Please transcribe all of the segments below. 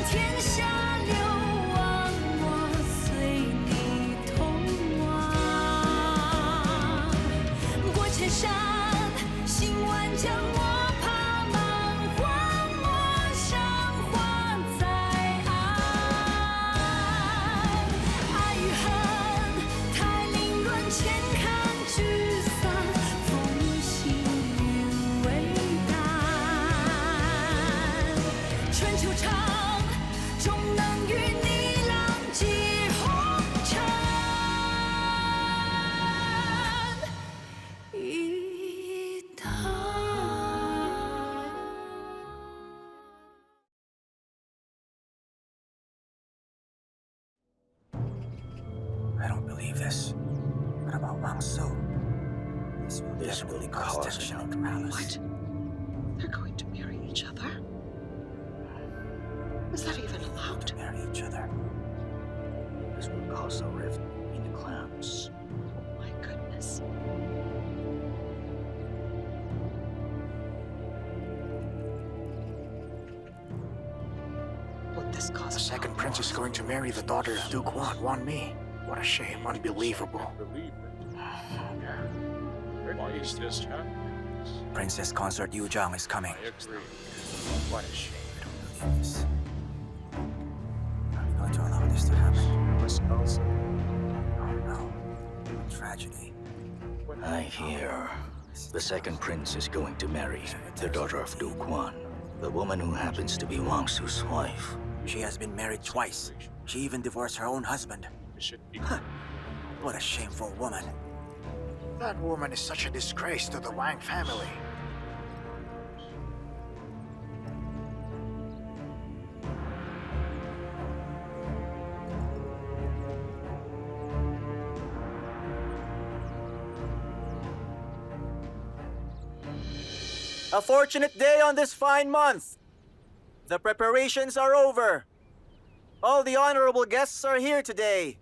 天下流亡，我随你同往。过千山，行万江，我怕忙荒漠上花在岸。爱与恨，太凌乱，千看聚散，风行云为淡。春秋长，终能与你浪迹红尘一趟。I don't believe this. What about Wang Zhou? This will definitely cause tension in the palace. They're going to marry each other? Is that even allowed? To marry each other. This will cause a rift in the clans. Oh my goodness. Would this cause The second prince is going to marry the daughter of Duke Wan Mi. What a shame, unbelievable. Believe it. Why is this happening? Princess consort Yuzhang is coming. I agree. What a shame, I don't believe this. Are we going to allow this to happen? Was also Oh no, a tragedy. I hear the second prince is going to marry the daughter of Duke Wan, the woman who happens to be Wang Su's wife. She has been married twice. She even divorced her own husband. it should be. What a shameful woman. That woman is such a disgrace to the Wang family. A fortunate day on this fine month. The preparations are over. All the honorable guests are here today.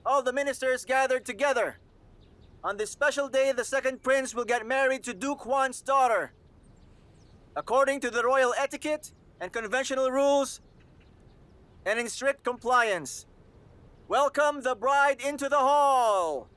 All the ministers gathered together. On this special day, the second prince will get married to Duke Wan's daughter. According to the royal etiquette and conventional rules, and in strict compliance. Welcome the bride into the hall.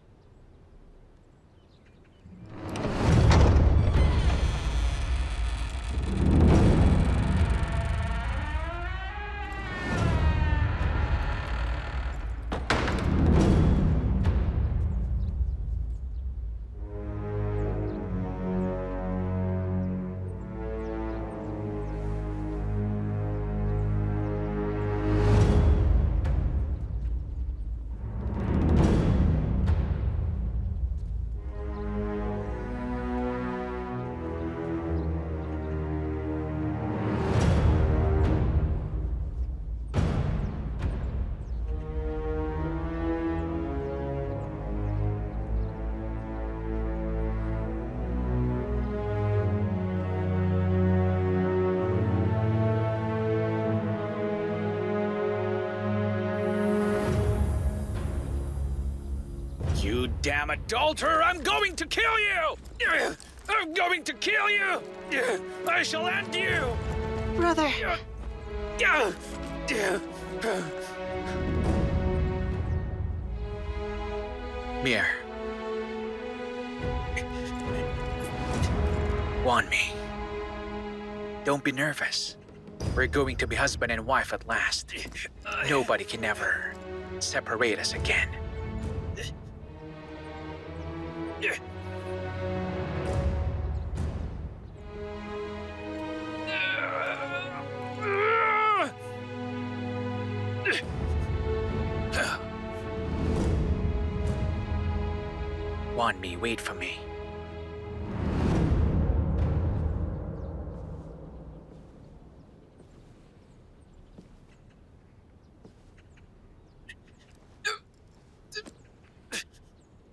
You damn adulterer! I'm going to kill you! I'm going to kill you! I shall end you! Brother, Mir. Wan Mi. Don't be nervous. We're going to be husband and wife at last. Nobody can ever separate us again. Wan Mi, wait for me.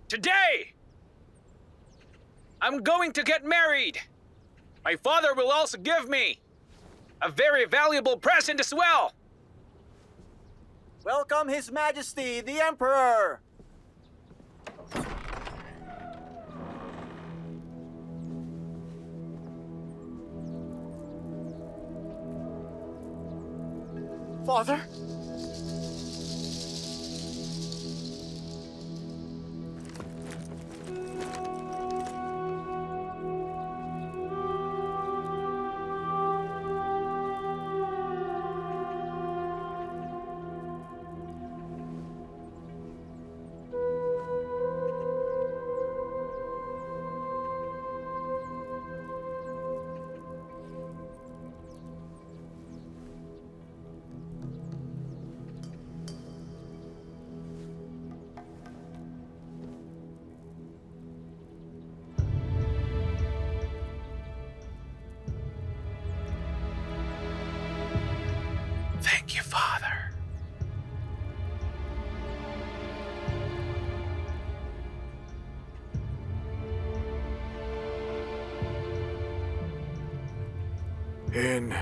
Today, I'm going to get married. My father will also give me a very valuable present as well. Welcome His Majesty, the Emperor! Father? Thank you, Father. In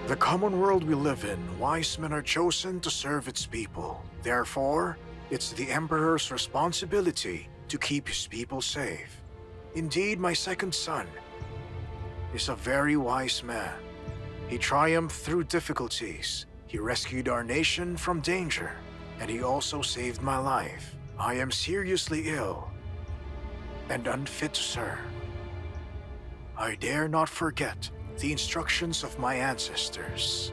the common world we live in, wise men are chosen to serve its people. Therefore, it's the Emperor's responsibility to keep his people safe. Indeed, my second son is a very wise man. He triumphed through difficulties. He rescued our nation from danger, and he also saved my life. I am seriously ill and unfit to serve. I dare not forget the instructions of my ancestors.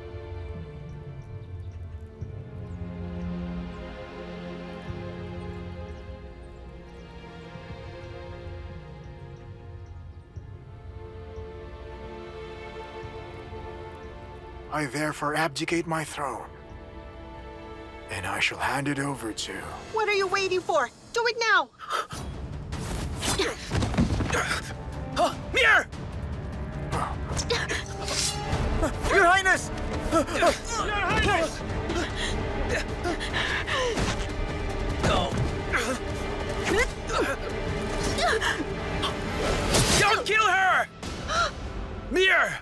I therefore abdicate my throne, and I shall hand it over to... What are you waiting for? Do it now! Mir! Your Highness! Don't kill her! Mir!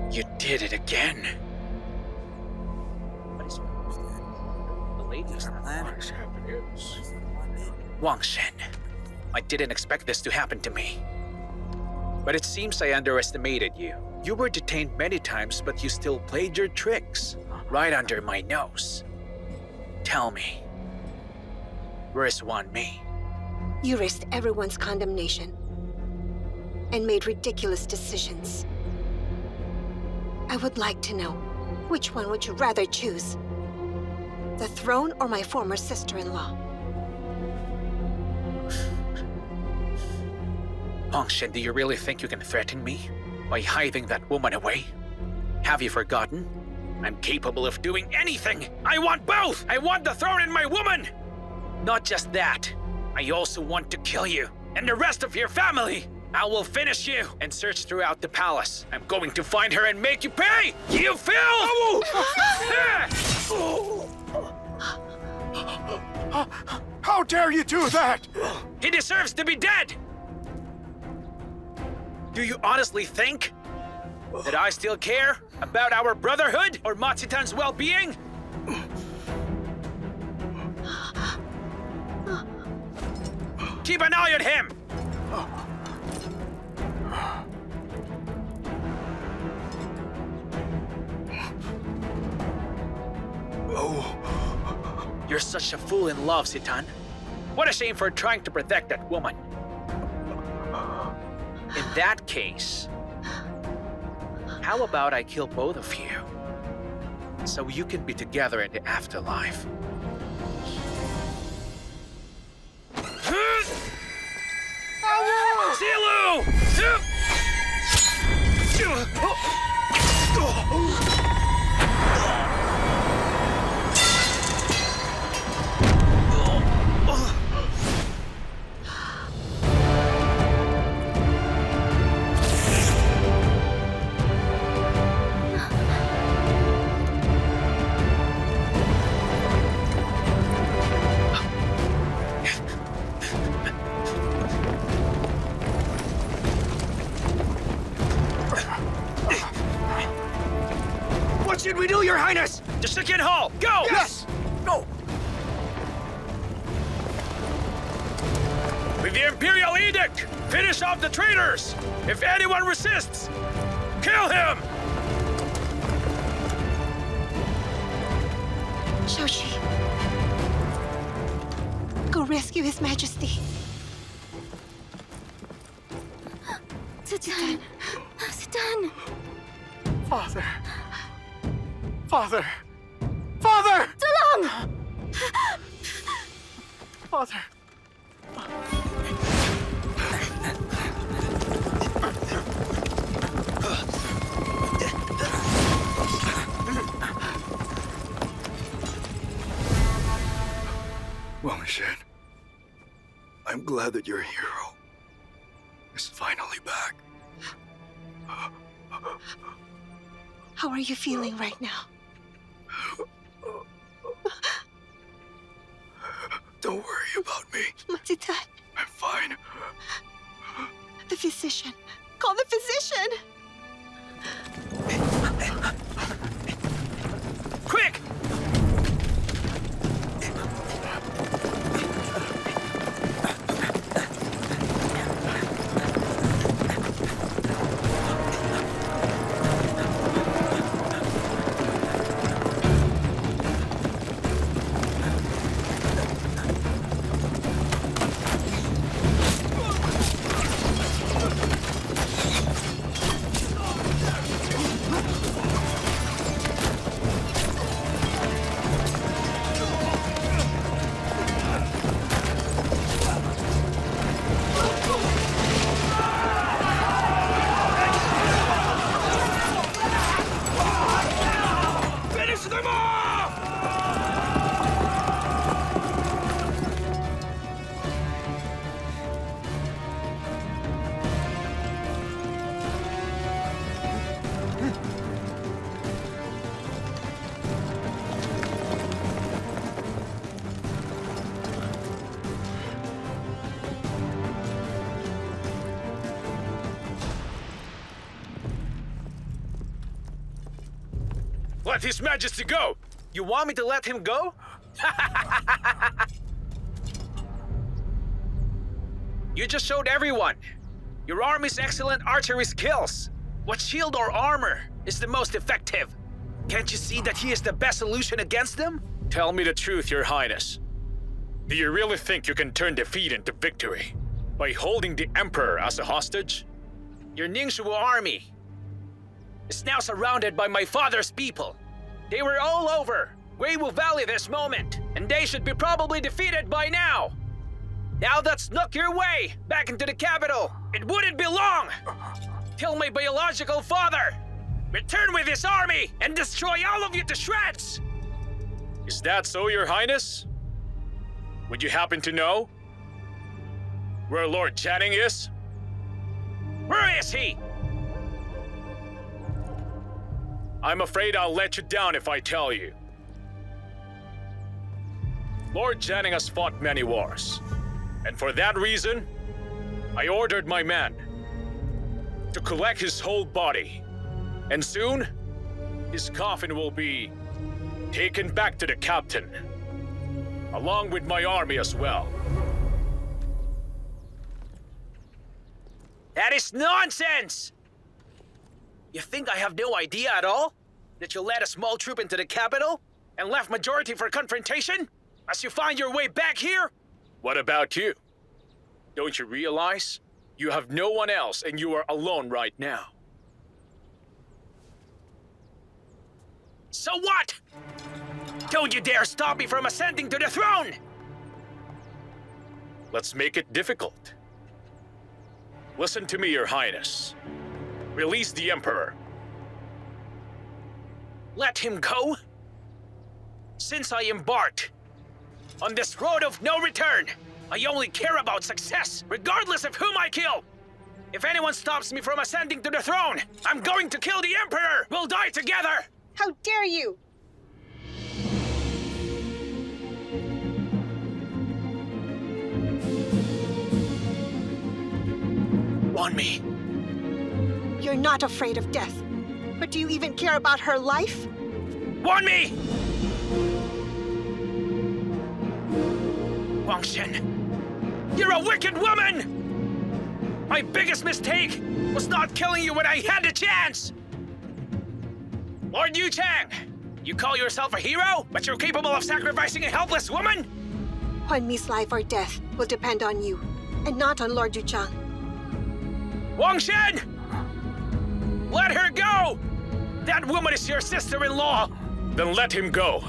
You did it again. Wang Shen, I didn't expect this to happen to me. But it seems I underestimated you. You were detained many times, but you still played your tricks. Right under my nose. Tell me, where's Wan Mi? You risked everyone's condemnation and made ridiculous decisions. I would like to know, which one would you rather choose? The throne or my former sister-in-law? Wang Shen, do you really think you can threaten me by hiding that woman away? Have you forgotten? I'm capable of doing anything! I want both! I want the throne and my woman! Not just that, I also want to kill you and the rest of your family! I will finish you and search throughout the palace. I'm going to find her and make you pay! You feel? How dare you do that? He deserves to be dead! Do you honestly think that I still care about our brotherhood or Matsitan's well-being? Keep an eye on him! You're such a fool in love, Zidan. What a shame for trying to protect that woman. In that case, how about I kill both of you? So you can be together in the afterlife. Zilu! What should we do, Your Highness? The second hall, go! Yes! Go! With the imperial edict, finish off the traitors! If anyone resists, kill him! Xiao Qi. Go rescue His Majesty. Zidan. Zidan. Father. Father. Father! Zhang! Father. Wang Yan, I'm glad that your hero is finally back. How are you feeling right now? Don't worry about me. Zidan, I'm fine. the physician. Call the physician! Quick! Let His Majesty go! You want me to let him go? You just showed everyone your army's excellent archery skills. What shield or armor is the most effective? Can't you see that he is the best solution against them? Tell me the truth, Your Highness. Do you really think you can turn defeat into victory by holding the Emperor as a hostage? Your Ningxu army is now surrounded by my father's people. They were all over Weiwu Valley this moment, and they should be probably defeated by now. Now that snuck your way back into the capital, it wouldn't be long till my biological father return with his army and destroy all of you to shreds. Is that so, Your Highness? Would you happen to know where Lord Channing is? Where is he? I'm afraid I'll let you down if I tell you. Lord Channing has fought many wars, and for that reason, I ordered my men to collect his whole body, and soon, his coffin will be taken back to the captain, along with my army as well. That is nonsense! You think I have no idea at all that you led a small troop into the capital and left majority for confrontation as you find your way back here? What about you? Don't you realize you have no one else and you are alone right now? So what? Don't you dare stop me from ascending to the throne! Let's make it difficult. Listen to me, Your Highness. Release the Emperor. Let him go? Since I embarked on this road of no return, I only care about success, regardless of whom I kill. If anyone stops me from ascending to the throne, I'm going to kill the Emperor! We'll die together! How dare you! On me. You're not afraid of death. But do you even care about her life? Warn me! Wang Shen, you're a wicked woman! My biggest mistake was not killing you when I had the chance! Lord Yuchang, you call yourself a hero, but you're capable of sacrificing a helpless woman? Huan Mi's life or death will depend on you, and not on Lord Yuzhang. Wang Shen! Let her go! That woman is your sister-in-law! Then let him go.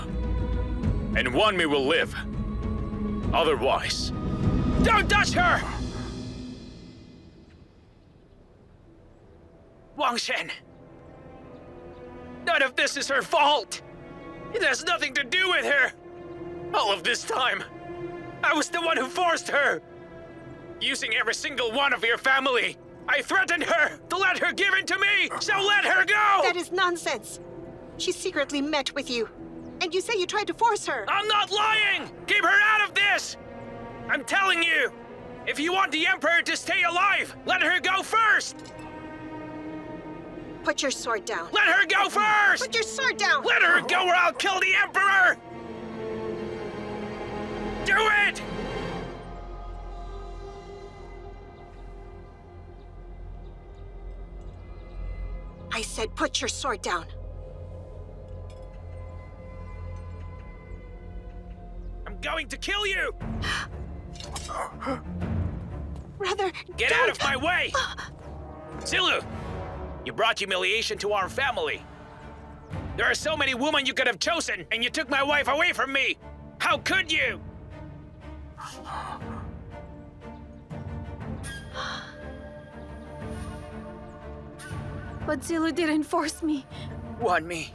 And Wan Mi will live. Otherwise, don't touch her! Wang Shen! None of this is her fault! It has nothing to do with her! All of this time, I was the one who forced her! Using every single one of your family, I threatened her to let her give in to me! So let her go! That is nonsense. She secretly met with you. And you say you tried to force her. I'm not lying! Keep her out of this! I'm telling you, if you want the Emperor to stay alive, let her go first! Put your sword down. Let her go first! Put your sword down! Let her go or I'll kill the Emperor! Do it! I said put your sword down. I'm going to kill you! Rather, Get out of my way! Zilu, you brought humiliation to our family. There are so many women you could have chosen, and you took my wife away from me! How could you? But Zilu didn't force me. Wan Mi,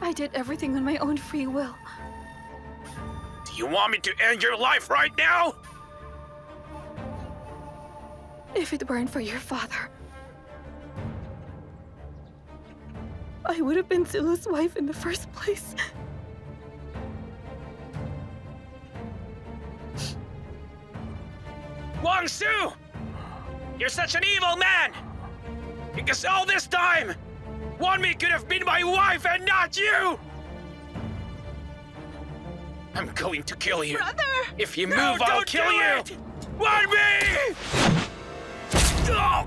I did everything on my own free will. do you want me to end your life right now? If it weren't for your father, I would have been Zilu's wife in the first place. Wang Su! You're such an evil man! Because all this time, Wan Mi could have been my wife and not you! I'm going to kill you. brother! If you move, I'll kill you! Wan Mi! Oh!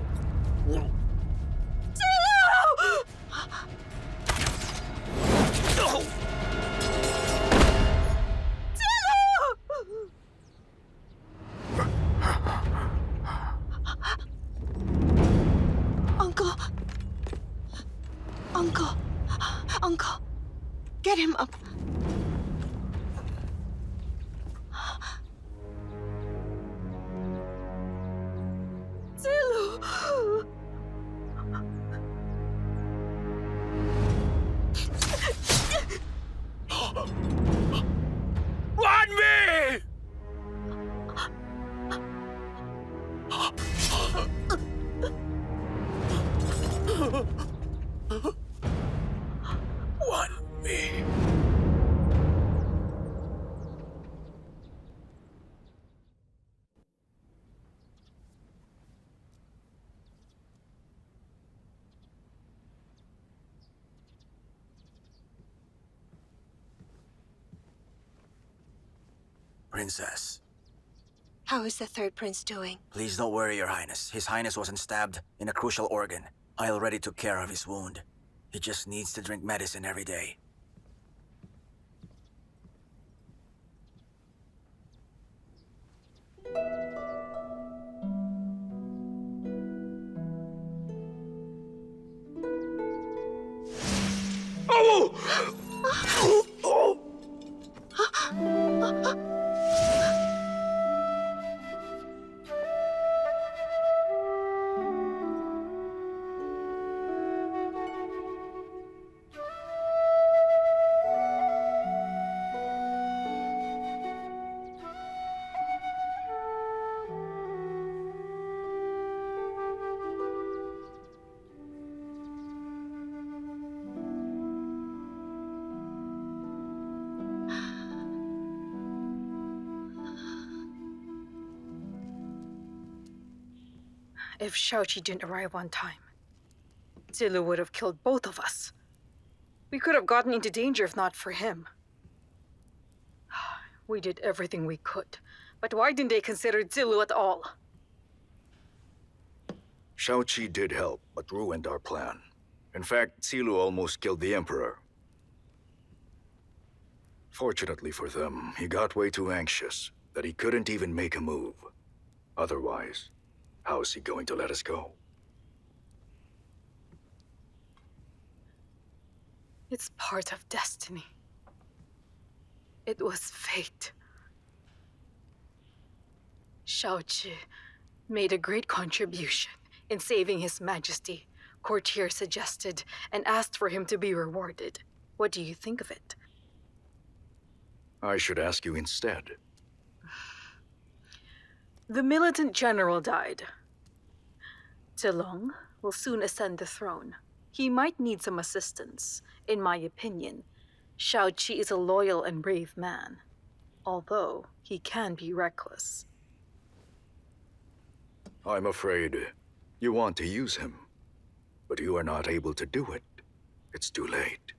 Oh! Uncle. Uncle. Uncle. Get him up. Zilu! Wan Mi! Wan Mi. Princess, How is the third prince doing? please don't worry, Your Highness. His Highness wasn't stabbed in a crucial organ. I already took care of his wound. He just needs to drink medicine every day. If Xiao Qi didn't arrive on time, Zilu would have killed both of us. We could have gotten into danger if not for him. We did everything we could, but why didn't they consider Zilu at all? Xiao Qi did help, but ruined our plan. In fact, Zilu almost killed the Emperor. Fortunately for them, he got way too anxious that he couldn't even make a move. Otherwise, how is he going to let us go? It's part of destiny. It was fate. Xiao Qi made a great contribution in saving His Majesty. Courtier suggested and asked for him to be rewarded. What do you think of it? I should ask you instead. The militant general died. Zilong will soon ascend the throne. He might need some assistance. In my opinion, Xiao Qi is a loyal and brave man, although he can be reckless. I'm afraid you want to use him, but you are not able to do it. It's too late.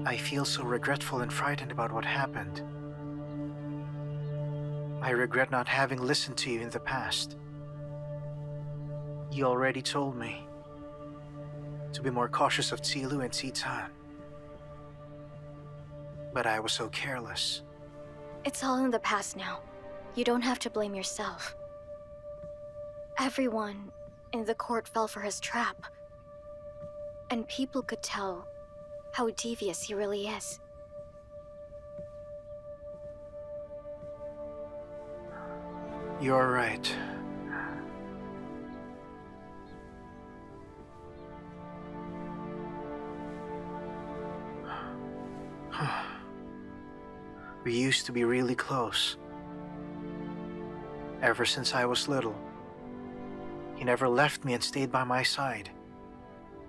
I feel so regretful and frightened about what happened. I regret not having listened to you in the past. You already told me to be more cautious of Zilu and Zidan. But I was so careless. It's all in the past now. You don't have to blame yourself. Everyone in the court fell for his trap. And people could tell how devious he really is. You're right. We used to be really close. Ever since I was little. He never left me and stayed by my side.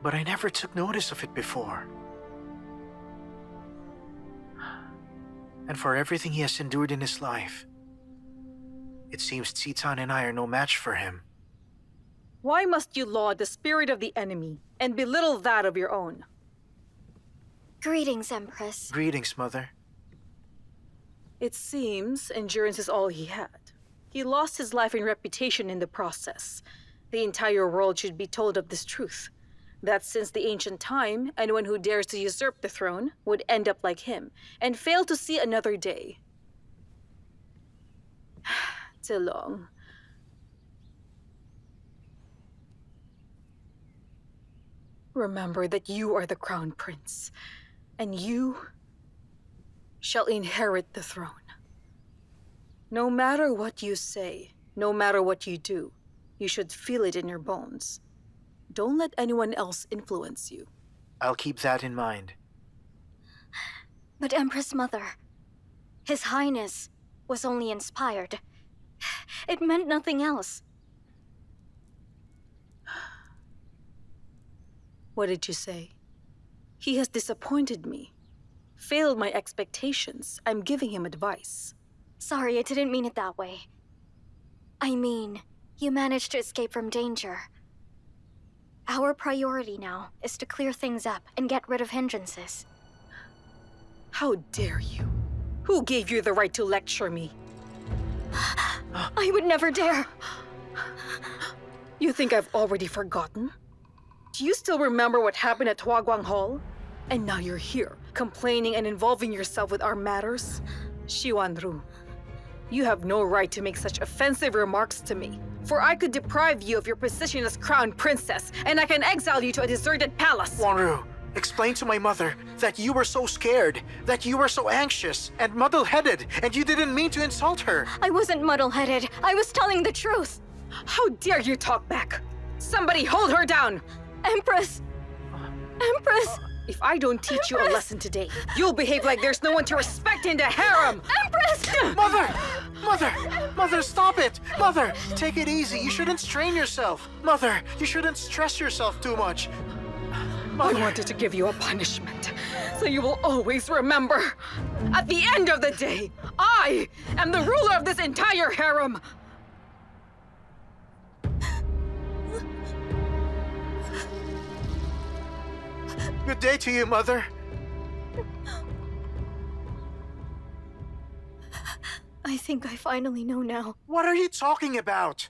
But I never took notice of it before. And for everything he has endured in his life, it seems Zidan and I are no match for him. Why must you laud the spirit of the enemy and belittle that of your own? Greetings, Empress. Greetings, Mother. It seems endurance is all he had. He lost his life and reputation in the process. The entire world should be told of this truth. That since the ancient time, anyone who dares to usurp the throne would end up like him and fail to see another day. Zilong. Remember that you are the crown prince, and you shall inherit the throne. No matter what you say, no matter what you do, you should feel it in your bones. Don't let anyone else influence you. I'll keep that in mind. But Empress Mother, His Highness was only inspired. It meant nothing else. What did you say? He has disappointed me. Failed my expectations. I'm giving him advice. Sorry, I didn't mean it that way. I mean, you managed to escape from danger. Our priority now is to clear things up and get rid of hindrances. How dare you? Who gave you the right to lecture me? I would never dare. You think I've already forgotten? Do you still remember what happened at Huaguang Hall? And now you're here, complaining and involving yourself with our matters? Xiwanru, you have no right to make such offensive remarks to me. For I could deprive you of your position as crown princess, and I can exile you to a deserted palace. Wanru, explain to my mother that you were so scared, that you were so anxious and muddle-headed, and you didn't mean to insult her. I wasn't muddle-headed. I was telling the truth. How dare you talk back? Somebody hold her down! Empress! Empress! If I don't teach you a lesson today, you'll behave like there's no one to respect in the harem! Empress! Mother! Mother! Mother, stop it! Mother, take it easy. You shouldn't strain yourself. Mother, you shouldn't stress yourself too much. Mother. I wanted to give you a punishment, so you will always remember. At the end of the day, I am the ruler of this entire harem. Good day to you, Mother. I think I finally know now. What are you talking about?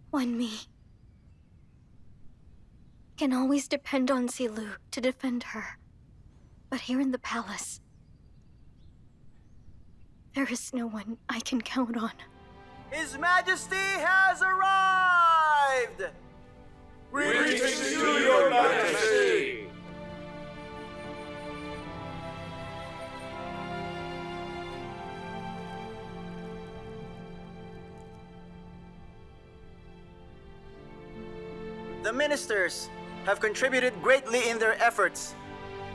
One me can always depend on Zilu to defend her. But here in the palace, there is no one I can count on. His Majesty has arrived! Greetings to your Majesty! The ministers have contributed greatly in their efforts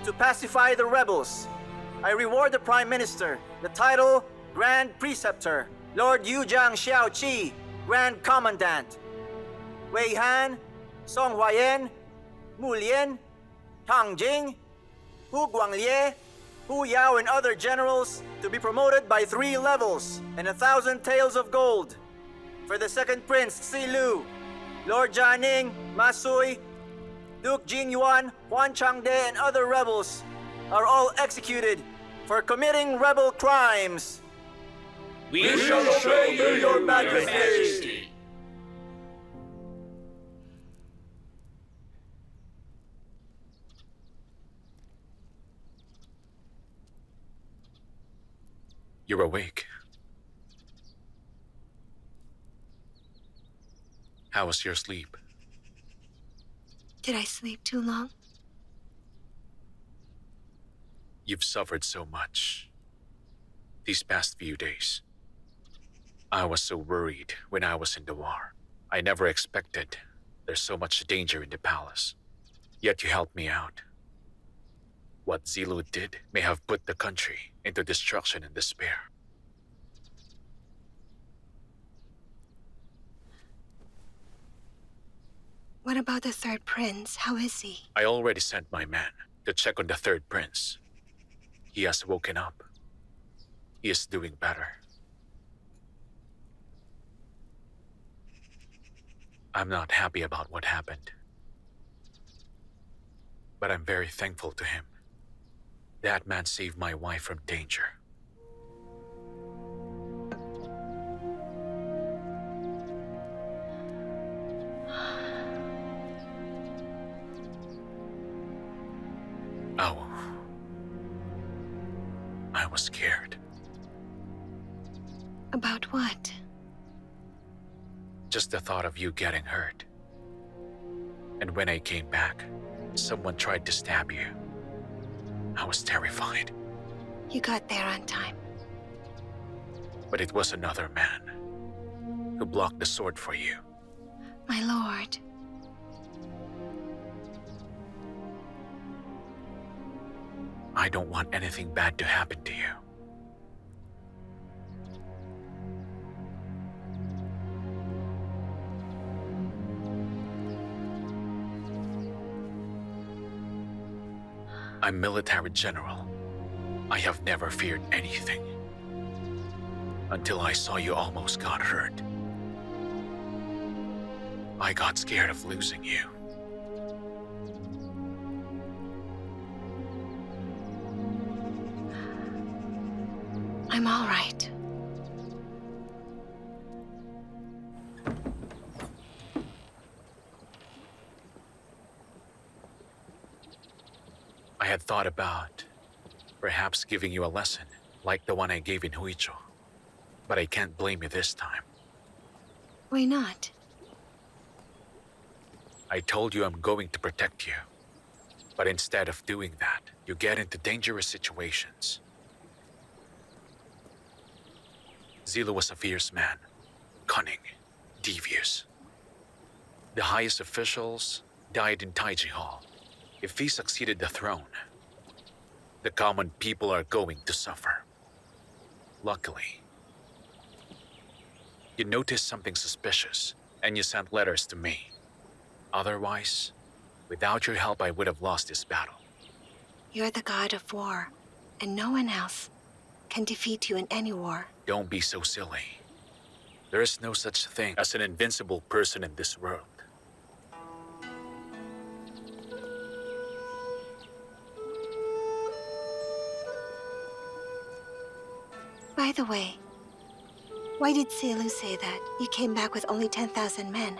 to pacify the rebels. I reward the Prime Minister the title Grand Preceptor, Lord Yuzhang Xiaoqi, Grand Commandant, Wei Han, Song Huayan, Mu Lian, Tang Jing, Hu Guanglie, Hu Yao and other generals to be promoted by 3 levels and 1,000 taels of gold. For the second prince, Zilu, Lord Jianing, Ma Sui, Duke Jingyuan, Huan Changde, and other rebels are all executed for committing rebel crimes. We shall obey you, your Majesty. You're awake. How was your sleep? Did I sleep too long? You've suffered so much these past few days. I was so worried when I was in the war. I never expected there's so much danger in the palace. Yet you helped me out. What Zilu did may have put the country into destruction and despair. What about the third prince? How is he? I already sent my man to check on the third prince. He has woken up. He is doing better. I'm not happy about what happened. But I'm very thankful to him. That man saved my wife from danger. Oh. I was scared. About what? Just the thought of you getting hurt. And when I came back, someone tried to stab you. I was terrified. You got there on time. But it was another man who blocked the sword for you. My lord. I don't want anything bad to happen to you. I'm military general. I have never feared anything. Until I saw you almost got hurt. I got scared of losing you. I'm all right. I had thought about perhaps giving you a lesson like the one I gave in Huizhou. But I can't blame you this time. Why not? I told you I'm going to protect you. But instead of doing that, you get into dangerous situations. Zilu was a fierce man, cunning, devious. The highest officials died in Taiji Hall. If he succeeded the throne, the common people are going to suffer. Luckily, you noticed something suspicious, and you sent letters to me. Otherwise, without your help, I would have lost this battle. You're the god of war, and no one else can defeat you in any war. Don't be so silly. There is no such thing as an invincible person in this world. By the way, why did Zilu say that you came back with only 10,000 men?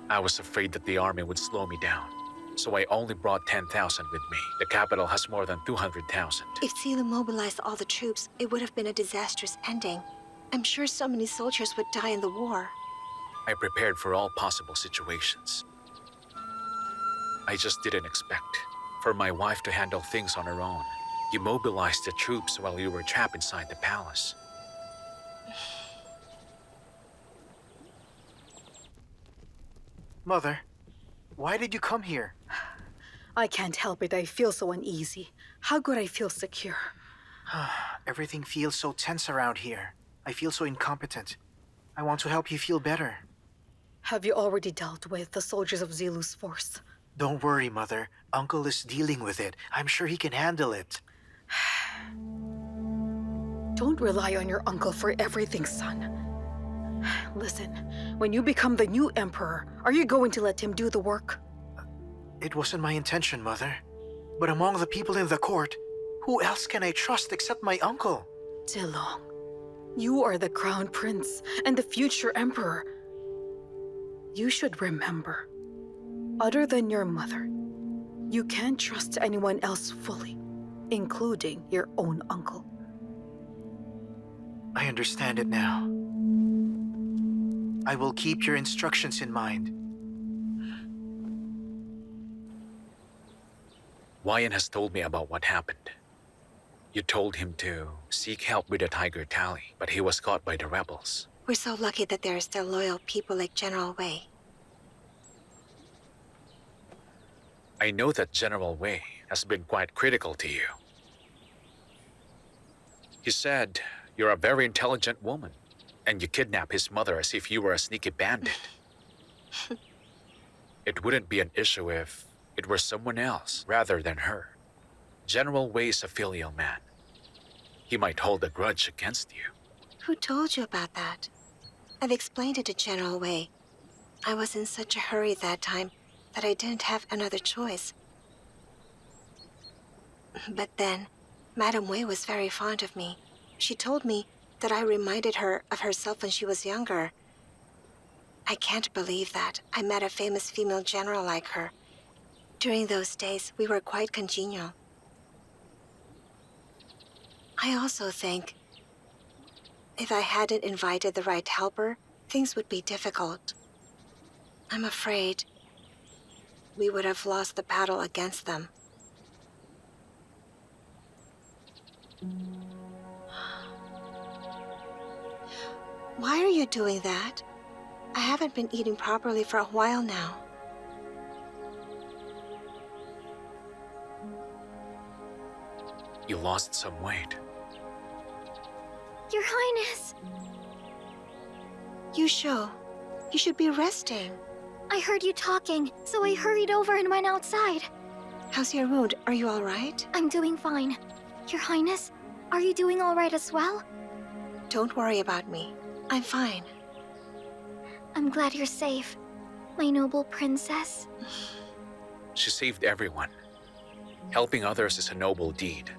I was afraid that the army would slow me down, so I only brought 10,000 with me. The capital has more than 200,000. If Zilu mobilized all the troops, it would have been a disastrous ending. I'm sure so many soldiers would die in the war. I prepared for all possible situations. I just didn't expect for my wife to handle things on her own. You mobilized the troops while you were trapped inside the palace. Mother, why did you come here? I can't help it. I feel so uneasy. How could I feel secure? Everything feels so tense around here. I feel so incompetent. I want to help you feel better. Have you already dealt with the soldiers of Zilu's force? Don't worry, Mother. Uncle is dealing with it. I'm sure he can handle it. Don't rely on your uncle for everything, son. Listen, when you become the new emperor, are you going to let him do the work? It wasn't my intention, Mother. But among the people in the court, who else can I trust except my uncle? Zilong, you are the crown prince and the future emperor. You should remember, other than your mother, you can't trust anyone else fully, including your own uncle. I understand it now. I will keep your instructions in mind. Wang Yan has told me about what happened. You told him to seek help with the Tiger Tally, but he was caught by the rebels. We're so lucky that there are still loyal people like General Wei. I know that General Wei has been quite critical to you. He said you're a very intelligent woman, and you kidnapped his mother as if you were a sneaky bandit. It wouldn't be an issue if it were someone else rather than her. General Wei is a filial man. He might hold a grudge against you. Who told you about that? I've explained it to General Wei. I was in such a hurry that time that I didn't have another choice. But then, Madame Wei was very fond of me. She told me that I reminded her of herself when she was younger. I can't believe that I met a famous female general like her. During those days, we were quite congenial. I also think if I hadn't invited the right helper, things would be difficult. I'm afraid we would have lost the battle against them. Why are you doing that? I haven't been eating properly for a while now. You lost some weight. Your Highness! Yuzhou, you should be resting. I heard you talking, so I hurried over and went outside. How's your wound? Are you all right? I'm doing fine. Your Highness, are you doing all right as well? Don't worry about me. I'm fine. I'm glad you're safe, my noble princess. She saved everyone. Helping others is a noble deed.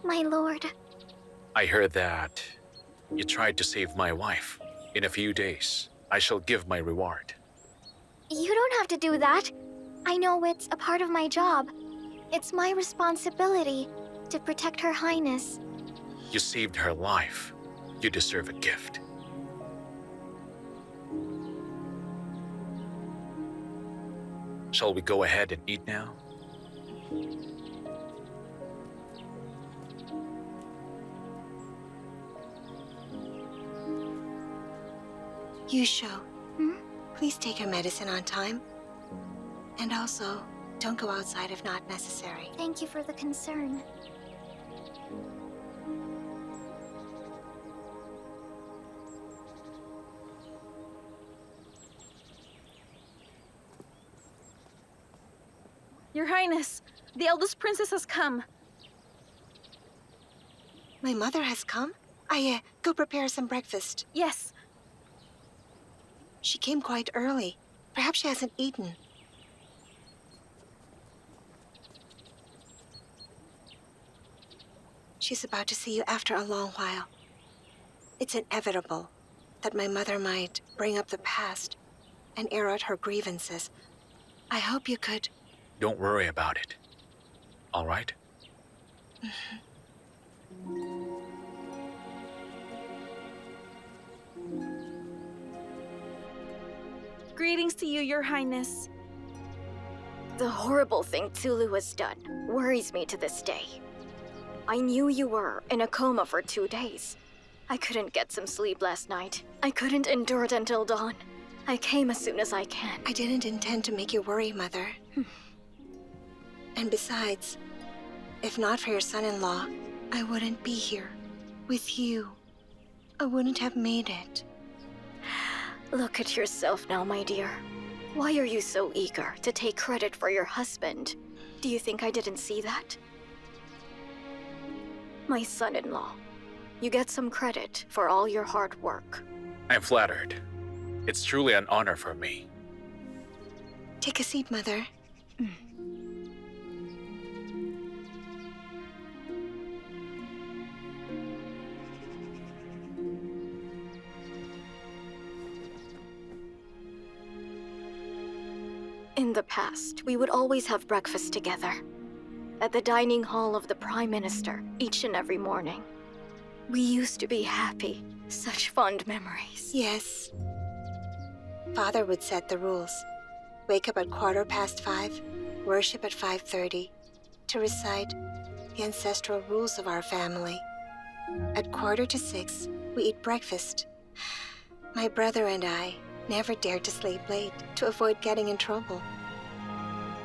My lord. I heard that you tried to save my wife. In a few days, I shall give my reward. You don't have to do that. I know it's a part of my job. It's my responsibility to protect Her Highness. You saved her life. You deserve a gift. Shall we go ahead and eat now? Yuzhou, please take your medicine on time. And also, don't go outside if not necessary. Thank you for the concern. Your Highness, the eldest princess has come. My mother has come? Go prepare some breakfast. Yes. She came quite early. Perhaps she hasn't eaten. She's about to see you after a long while. It's inevitable that my mother might bring up the past and air out her grievances. I hope you could... Don't worry about it. All right? Greetings to you, Your Highness. The horrible thing Tulu has done worries me to this day. I knew you were in a coma for 2 days. I couldn't get some sleep last night. I couldn't endure it until dawn. I came as soon as I can. I didn't intend to make you worry, Mother. And besides, if not for your son-in-law, I wouldn't be here. With you, I wouldn't have made it. Look at yourself now, my dear. Why are you so eager to take credit for your husband? Do you think I didn't see that? My son-in-law, you get some credit for all your hard work. I'm flattered. It's truly an honor for me. Take a seat, Mother. In the past, we would always have breakfast together. At the dining hall of the Prime Minister, each and every morning. We used to be happy. Such fond memories. Yes. Father would set the rules. Wake up at 5:15, worship at 5:30, to recite the ancestral rules of our family. At 5:45, we eat breakfast. My brother and I never dared to sleep late to avoid getting in trouble.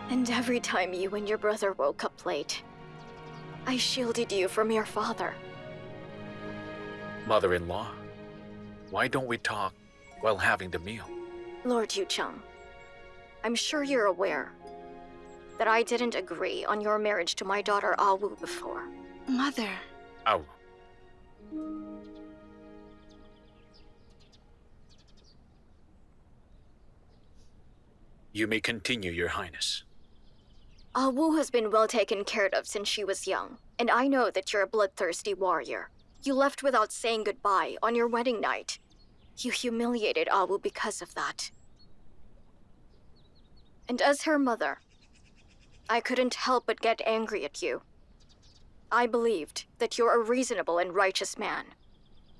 And every time you and your brother woke up late, I shielded you from your father. Mother-in-law, why don't we talk while having the meal? Lord Yuzhang, I'm sure you're aware that I didn't agree on your marriage to my daughter Awu before. Mother. Awu. You may continue, Your Highness. Awu has been well taken care of since she was young, and I know that you're a bloodthirsty warrior. You left without saying goodbye on your wedding night. You humiliated Awu because of that. And as her mother, I couldn't help but get angry at you. I believed that you're a reasonable and righteous man.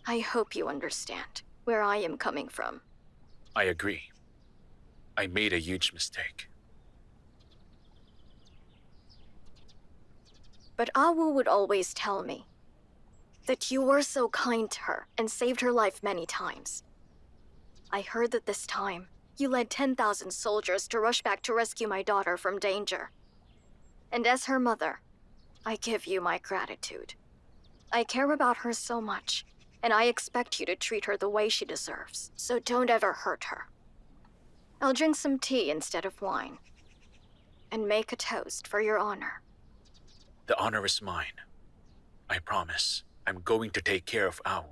I hope you understand where I am coming from. I agree. I made a huge mistake. But Awu would always tell me that you were so kind to her and saved her life many times. I heard that this time, you led 10,000 soldiers to rush back to rescue my daughter from danger. And as her mother, I give you my gratitude. I care about her so much, and I expect you to treat her the way she deserves, so don't ever hurt her. I'll drink some tea instead of wine, and make a toast for your honor. The honor is mine. I promise. I'm going to take care of Awu.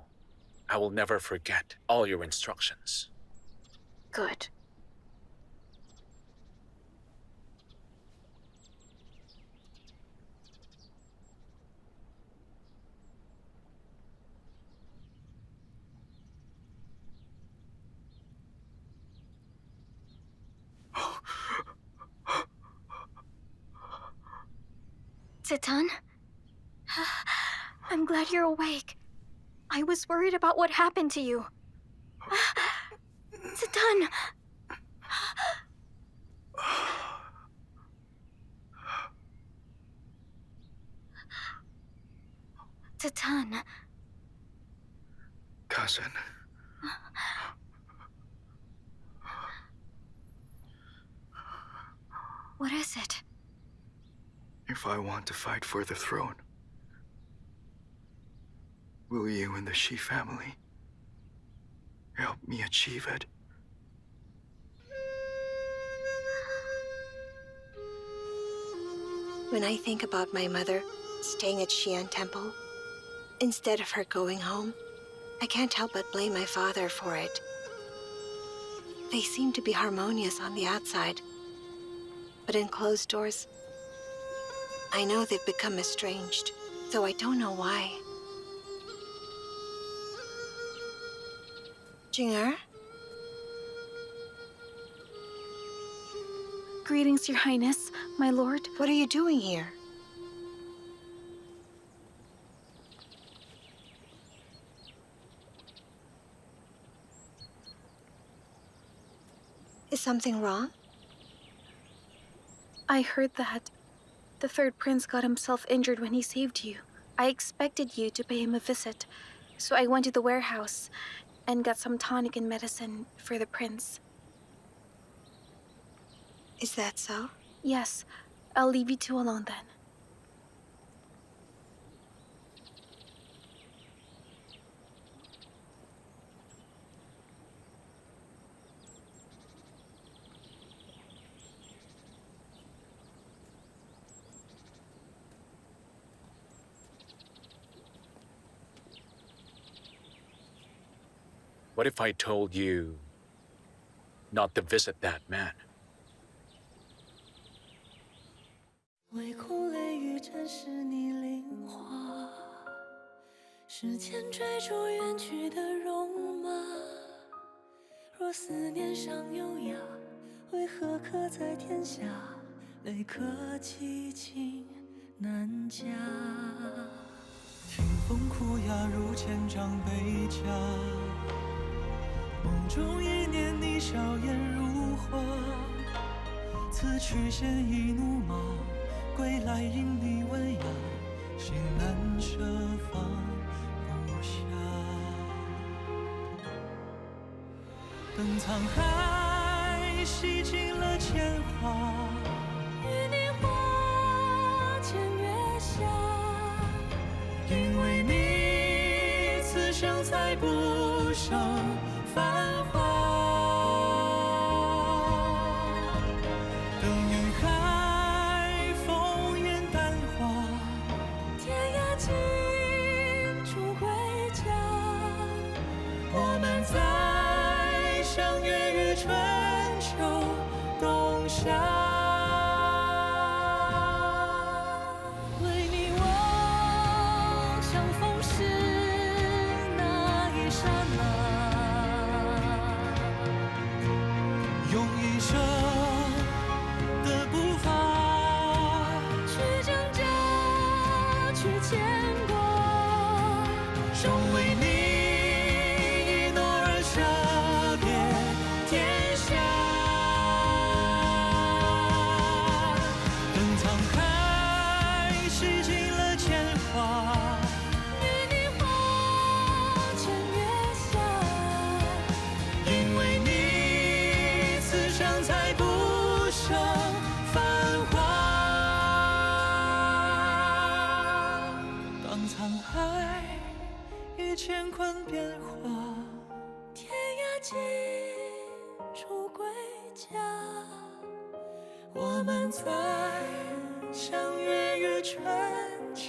I will never forget all your instructions. Good. Zidan? I'm glad you're awake. I was worried about what happened to you. Zidan! Zidan. Cousin. What is it? If I want to fight for the throne, will you and the Shi family help me achieve it? When I think about my mother staying at Xi'an Temple, instead of her going home, I can't help but blame my father for it. They seem to be harmonious on the outside, but in closed doors, I know they've become estranged. though I don't know why. Jing'er? Greetings, Your Highness, my lord. What are you doing here? Is something wrong? I heard that the third prince got himself injured when he saved you. I expected you to pay him a visit, so I went to the warehouse and got some tonic and medicine for the prince. Is that so? Yes, I'll leave you two alone then. What if I told you not to visit that man? 唯恐雷雨沾湿你菱花，时间追逐远去的戎马。若思念尚优雅，为何刻在天下？泪可寄情难夹。听风哭哑如千丈悲家，梦中一念你笑颜如花。此去现一怒马。 归来因你温雅，心难舍放不下。等沧海洗尽了铅华，与你花前月下。因为你，此生才不生繁华。 再相约于春秋冬夏，为你望相逢时那一刹那，用一生的步伐去挣扎，去牵挂，终为你。 乾坤变化，天涯尽处归家。我们再相约于春秋